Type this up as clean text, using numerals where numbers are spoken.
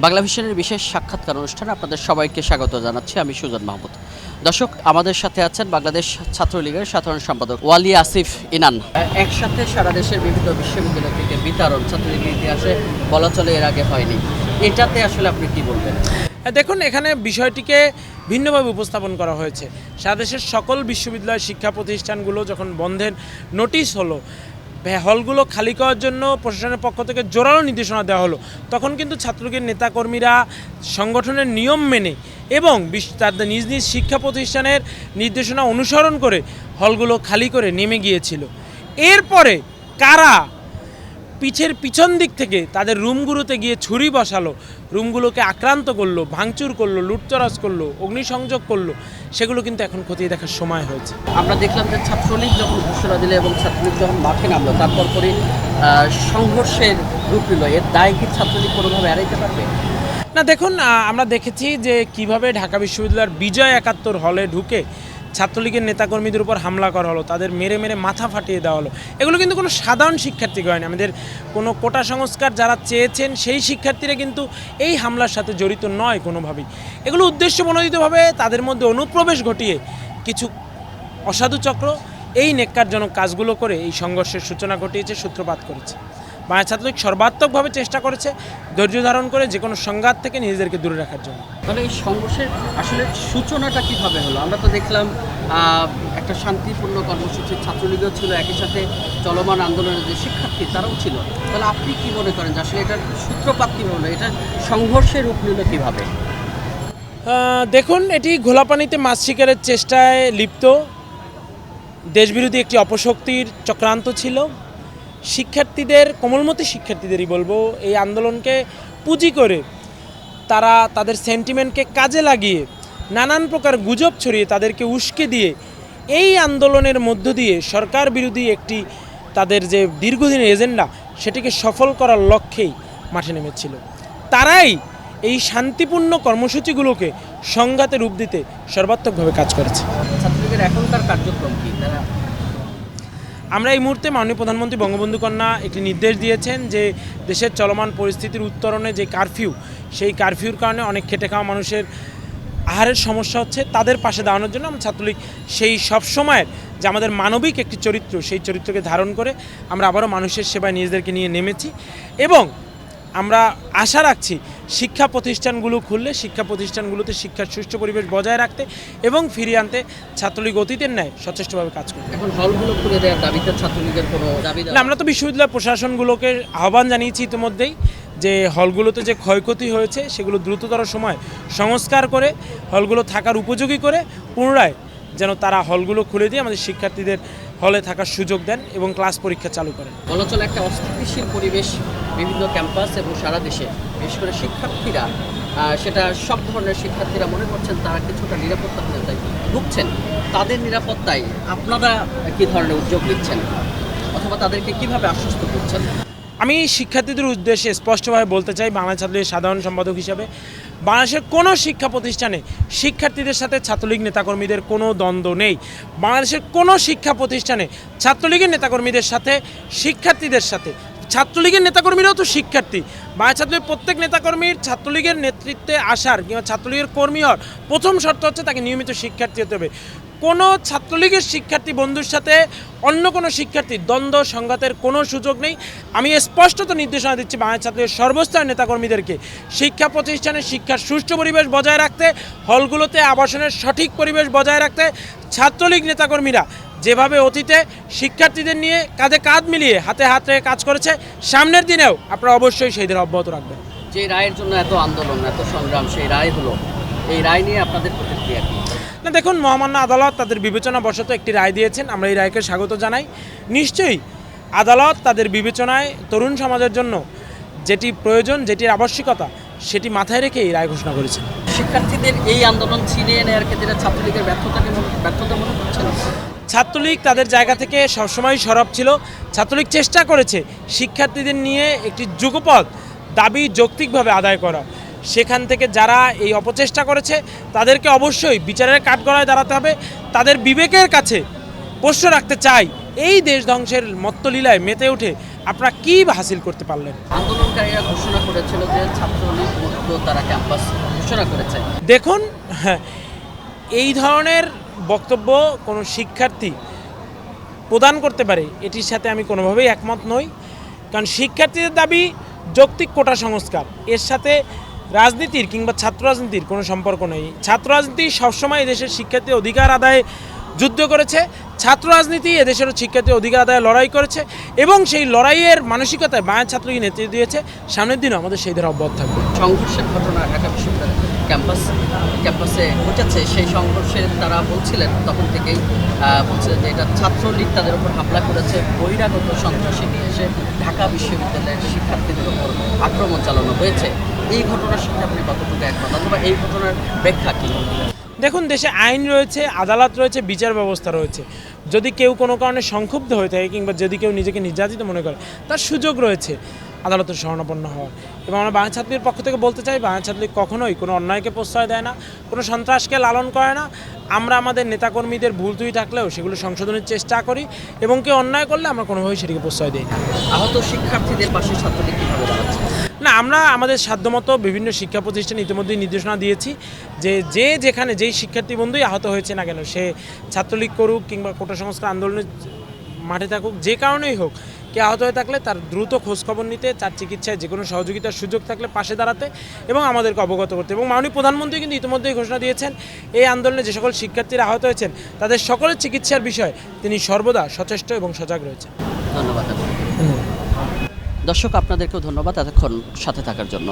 বাংলা ভিশনের বিশেষ সাক্ষাৎকার অনুষ্ঠানে আপনাদের সবাইকে স্বাগত জানাচ্ছি। আমি সুজন মাহমুদ। দর্শক, আমাদের সাথে আছেন বাংলাদেশ ছাত্রলীগের সাধারণ সম্পাদক ওয়ালি আসিফ ইনান। একসাথে সারা দেশের বিভিন্ন বিশ্ববিদ্যালয় থেকে বিতরণ ছাত্রলীগের ইতিহাসে বলা চলে এর আগে হয়নি। এটাতে আসলে আপনি কি বলবেন? দেখুন, এখানে বিষয়টিকে ভিন্নভাবে উপস্থাপন করা হয়েছে। সারা দেশের সকল বিশ্ববিদ্যালয় শিক্ষা প্রতিষ্ঠানগুলো যখন বন্ধের নোটিশ হলো, হলগুলো খালি করার জন্য প্রশাসনের পক্ষ থেকে জোরালো নির্দেশনা দেওয়া হলো, তখন কিন্তু ছাত্রলীগের নেতাকর্মীরা সংগঠনের নিয়ম মেনে এবং তাদের নিজ নিজ শিক্ষা প্রতিষ্ঠানের নির্দেশনা অনুসরণ করে হলগুলো খালি করে নেমে গিয়েছিল। এরপরে কারা পিছন দিক থেকে তাদের রুমগুলোতে গিয়ে ছুরি বসালো, রুমগুলোকে আক্রান্ত করলো, ভাঙচুর করলো, লুটতরাজ করলো, অগ্নিসংযোগ করলো, সেগুলো কিন্তু এখন খতিয়ে দেখার সময় হয়েছে। আমরা দেখলাম যে ছাত্রলীগ যখন ঘোষণা দিলে এবং ছাত্রলীগ যখন মাঠে নামলো, তারপর পরে সংঘর্ষের রূপ নিল। এর দায় কি ছাত্রলীগ কোনোভাবে এড়াইতে পারবে? না, দেখুন, আমরা দেখেছি যে কিভাবে ঢাকা বিশ্ববিদ্যালয়ের বিজয় ৭১ হলে ঢুকে ছাত্রলীগের নেতাকর্মীদের উপর হামলা করা হলো, তাদের মেরে মেরে মাথা ফাটিয়ে দেওয়া হলো। এগুলো কিন্তু কোনো সাধারণ শিক্ষার্থী হয়নি। আমাদের কোনো কোটা সংস্কার যারা চেয়েছেন সেই শিক্ষার্থীরা কিন্তু এই হামলার সাথে জড়িত নয় কোনোভাবেই। এগুলো উদ্দেশ্যপ্রণোদিতভাবে তাদের মধ্যে অনুপ্রবেশ ঘটিয়ে কিছু অসাধু চক্র এই নেক্কারজনক কাজগুলো করে এই সংঘর্ষের সূচনা ঘটিয়েছে, সূত্রপাত করেছে। বাংলা ছাত্রলীগ সর্বাত্মকভাবে চেষ্টা করেছে ধৈর্য ধারণ করে যে কোনো সংঘাত থেকে নিজেদেরকে দূরে রাখার জন্য। তাহলে এই সংঘর্ষের আসলে সূচনাটা কিভাবে হলো? আমরা তো দেখলাম একটা শান্তিপূর্ণ কর্মসূচি, ছাত্রলীগও ছিল, একই সাথে চলমান আন্দোলনের যে শিক্ষার্থী তারাও ছিল। তাহলে আপনি কি মনে করেন যে আসলে এটার সূত্রপাত কীভাবে হলো? এটা সংঘর্ষের রূপ নিল কীভাবে? দেখুন, এটি ঘোলাপানিতে মাছ শিকারের চেষ্টায় লিপ্ত দেশবিরোধী একটি অপশক্তির চক্রান্ত ছিল। শিক্ষার্থীদের, কোমলমতি শিক্ষার্থীদেরই বলবো, এই আন্দোলনকে পুঁজি করে তারা তাদের সেন্টিমেন্টকে কাজে লাগিয়ে নানান প্রকার গুজব ছড়িয়ে তাদেরকে উস্কে দিয়ে এই আন্দোলনের মধ্য দিয়ে সরকার বিরোধী একটি তাদের যে দীর্ঘদিনের এজেন্ডা সেটিকে সফল করার লক্ষ্যেই মাঠে নেমেছিল। তারাই এই শান্তিপূর্ণ কর্মসূচিগুলোকে সংঘাতে রূপ দিতে সর্বাত্মকভাবে কাজ করেছে। ছাত্রলীগের এখনকার কার্যক্রম কি? আমরা এই মুহূর্তে মাননীয় প্রধানমন্ত্রী বঙ্গবন্ধু কন্যা একটি নির্দেশ দিয়েছেন যে দেশের চলমান পরিস্থিতির উত্তরণে যে কারফিউ, সেই কারফিউর কারণে অনেক খেটে খাওয়া মানুষের আহারের সমস্যা হচ্ছে, তাদের পাশে দাঁড়ানোর জন্য আমরা ছাত্রলীগ সেই সবসময়ের যে আমাদের মানবিক একটি চরিত্র, সেই চরিত্রকে ধারণ করে আমরা আবারও মানুষের সেবায় নিজেদেরকে নিয়ে নেমেছি। এবং আমরা আশা রাখছি শিক্ষা প্রতিষ্ঠানগুলো খুললে শিক্ষা প্রতিষ্ঠানগুলোতে শিক্ষার সুষ্ঠু পরিবেশ বজায় রাখতে এবং ফিরিয়ে আনতে ছাত্রলীগ অতীতের ন্যায় সচেষ্টভাবে কাজ করবে। এখন হলগুলো খুলে দেওয়ার দাবিতে ছাত্রলীগের কোনো দাবি? আমরা তো বিশ্ববিদ্যালয় প্রশাসনগুলোকে আহ্বান জানিয়েছি ইতিমধ্যেই যে হলগুলোতে যে ক্ষয়ক্ষতি হয়েছে সেগুলো দ্রুততর সময় সংস্কার করে হলগুলো থাকার উপযোগী করে পুনরায় যেন তারা হলগুলো খুলে দিয়ে আমাদের শিক্ষার্থীদের হলে থাকার সুযোগ দেন এবং ক্লাস পরীক্ষা চালু করেন। বলা চলে একটা অস্থিতিশীল পরিবেশ বিভিন্ন ক্যাম্পাস এবং সারা দেশে, বিশেষ করে শিক্ষার্থীরা, সেটা সব ধরনের শিক্ষার্থীরা মনে করছেন তারা কিছুটা নিরাপত্তাহীনতায় ভুগছেন। তাদের নিরাপত্তায় আপনারা কী ধরনের উদ্যোগ নিচ্ছেন অথবা তাদেরকে কিভাবে আশ্বস্ত করছেন? আমি শিক্ষার্থীদের উদ্দেশ্যে স্পষ্টভাবে বলতে চাই, বাংলা ছাত্রলীগের সাধারণ সম্পাদক হিসাবে, বাংলাদেশের কোনো শিক্ষা প্রতিষ্ঠানে শিক্ষার্থীদের সাথে ছাত্রলীগ নেতাকর্মীদের কোনো দ্বন্দ্ব নেই। বাংলাদেশের কোনো শিক্ষা প্রতিষ্ঠানে ছাত্রলীগের নেতাকর্মীদের সাথে শিক্ষার্থীদের সাথে, ছাত্রলীগের নেতাকর্মীরাও তো শিক্ষার্থী, বাংলা ছাত্রলীগের প্রত্যেক নেতাকর্মীর ছাত্রলীগের নেতৃত্বে আসার কিংবা ছাত্রলীগের কর্মী হওয়ার প্রথম শর্ত হচ্ছে তাকে নিয়মিত শিক্ষার্থী হতে হবে। কোনো ছাত্রলীগের শিক্ষার্থী বন্ধুর সাথে অন্য কোনো শিক্ষার্থীর দ্বন্দ্ব সংঘাতের কোনো সুযোগ নেই। আমি স্পষ্টত নির্দেশনা দিচ্ছি বাংলা ছাত্রলীগের সর্বস্তরের নেতাকর্মীদেরকে শিক্ষা প্রতিষ্ঠানে শিক্ষার সুষ্ঠু পরিবেশ বজায় রাখতে, হলগুলোতে আবাসনের সঠিক পরিবেশ বজায় রাখতে। ছাত্রলীগ নেতাকর্মীরা যেভাবে অতীতে শিক্ষার্থীদের নিয়ে কাঁধে কাঁধ মিলিয়ে হাতে হাত রেখে কাজ করেছে, সামনের দিনেও আপনারা অবশ্যই সেই দিন অব্যাহত রাখবেন। যে রায়ের জন্য এত আন্দোলন, এত সংগ্রাম, সেই রায় হলো, এই রায় নিয়ে আপনাদের প্রতিক্রিয়া কী? না, দেখুন, মহামান্য আদালত তাদের বিবেচনা বশত একটি রায় দিয়েছেন, আমরা এই রায়কে স্বাগত জানাই। নিশ্চয়ই আদালত তাদের বিবেচনায় তরুণ সমাজের জন্য যেটি প্রয়োজন, যেটির আবশ্যকতা, সেটি মাথায় রেখে এই রায় ঘোষণা করেছেন। শিক্ষার্থীদের এই আন্দোলন ছিনিয়ে নেওয়ার ক্ষেত্রে ছাত্রলীগের ব্যর্থতা মনে করছেন? ছাত্রলীগ তাদের জায়গা থেকে সবসময় সরব ছিল। ছাত্রলীগ চেষ্টা করেছে শিক্ষার্থীদের নিয়ে একটি যুগপৎ দাবি যৌক্তিকভাবে আদায় করা। সেখান থেকে যারা এই অপচেষ্টা করেছে তাদেরকে অবশ্যই বিচারের কাঠগড়ায় দাঁড়াতে হবে। তাদের বিবেকের কাছে প্রশ্ন রাখতে চাই, এই দেশ ধ্বংসের মত্তলীলায় মেতে উঠে আপনারা কী বা হাসিল করতে পারলেন? আন্দোলনকারীরা ঘোষণা করেছিল যে ছাত্রলীগ মুক্ত তারা ক্যাম্পাস ঘোষণা করেছে। দেখুন, এই ধরনের বক্তব্য কোনো শিক্ষার্থী প্রদান করতে পারে এটির সাথে আমি কোনোভাবেই একমত নই। কারণ শিক্ষার্থীদের দাবি যৌক্তিক কোটা সংস্কার, এর সাথে রাজনীতির কিংবা ছাত্র রাজনীতির কোনো সম্পর্ক নেই। ছাত্র রাজনীতি সবসময় এদেশের শিক্ষার্থীর অধিকার আদায়ে যুদ্ধ করেছে, ছাত্র রাজনীতি এদেশেরও শিক্ষার্থীর অধিকার আদায়ে লড়াই করেছে এবং সেই লড়াইয়ের মানসিকতায় বাংলাদেশ ছাত্রলীগ নেতৃত্ব দিয়েছে। সামনের দিনও আমাদের সেই ধারা অব্যাহত থাকবে। সংঘর্ষের ঘটনা ঢাকা বিশ্ববিদ্যালয় ক্যাম্পাসে ঘটেছে, সেই সংঘর্ষে তারা বলছিলেন তখন থেকেই বলছিলেন যে এটা ছাত্রলীগ তাদের উপর হামলা করেছে, বহিরাগত সন্ত্রাসী নিয়ে এসে ঢাকা বিশ্ববিদ্যালয়ের শিক্ষার্থীদের উপর আক্রমণ চালানো হয়েছে। এই ঘটনার সাথে আপনি কতটুকু একমত, অথবা এই ঘটনার ব্যাখ্যা কী? দেখুন, দেশে আইন রয়েছে, আদালত রয়েছে, বিচার ব্যবস্থা রয়েছে। যদি কেউ কোনো কারণে সংক্ষুব্ধ হয়ে থাকে কিংবা যদি কেউ নিজেকে নির্যাতিত মনে করে, তার সুযোগ রয়েছে আদালতের শরণাপন্ন হওয়ার। এবং আমরা বাংলা ছাত্রলীগের পক্ষ থেকে বলতে চাই, বাংলা ছাত্রলীগ কখনোই কোনো অন্যায়কে প্রশ্রয় দেয় না, কোনো সন্ত্রাসকে লালন করে না। আমরা আমাদের নেতাকর্মীদের ভুল ত্রুটি থাকলেও সেগুলো সংশোধনের চেষ্টা করি এবং কেউ অন্যায় করলে আমরা কোনোভাবেই সেটিকে প্রশ্রয় দিই না। আহত শিক্ষার্থীদের পাশে ছাত্রলীগ কীভাবে দাঁড়াচ্ছে? না, আমরা আমাদের সাধ্যমতো বিভিন্ন শিক্ষা প্রতিষ্ঠানে ইতিমধ্যেই নির্দেশনা দিয়েছি যে যেখানে যেই শিক্ষার্থী বন্ধুই আহত হয়েছে না কেন, সে ছাত্রলীগ করুক কিংবা কোটা সংস্কার আন্দোলনের মাঠে থাকুক, যে কারণেই হোক, কে আহত হয়ে থাকলে তার দ্রুত খোঁজখবর নিতে, তার চিকিৎসায় যে কোনো সহযোগিতার সুযোগ থাকলে পাশে দাঁড়াতে এবং আমাদেরকে অবগত করতে। এবং মাননীয় প্রধানমন্ত্রী কিন্তু ইতিমধ্যেই ঘোষণা দিয়েছেন, এই আন্দোলনে যে সকল শিক্ষার্থীরা আহত হয়েছেন তাদের সকলের চিকিৎসার বিষয়ে তিনি সর্বদা সচেষ্ট এবং সজাগ রয়েছেন। ধন্যবাদ। দর্শক, আপনাদেরকেও ধন্যবাদ এতক্ষণ সাথে থাকার জন্য।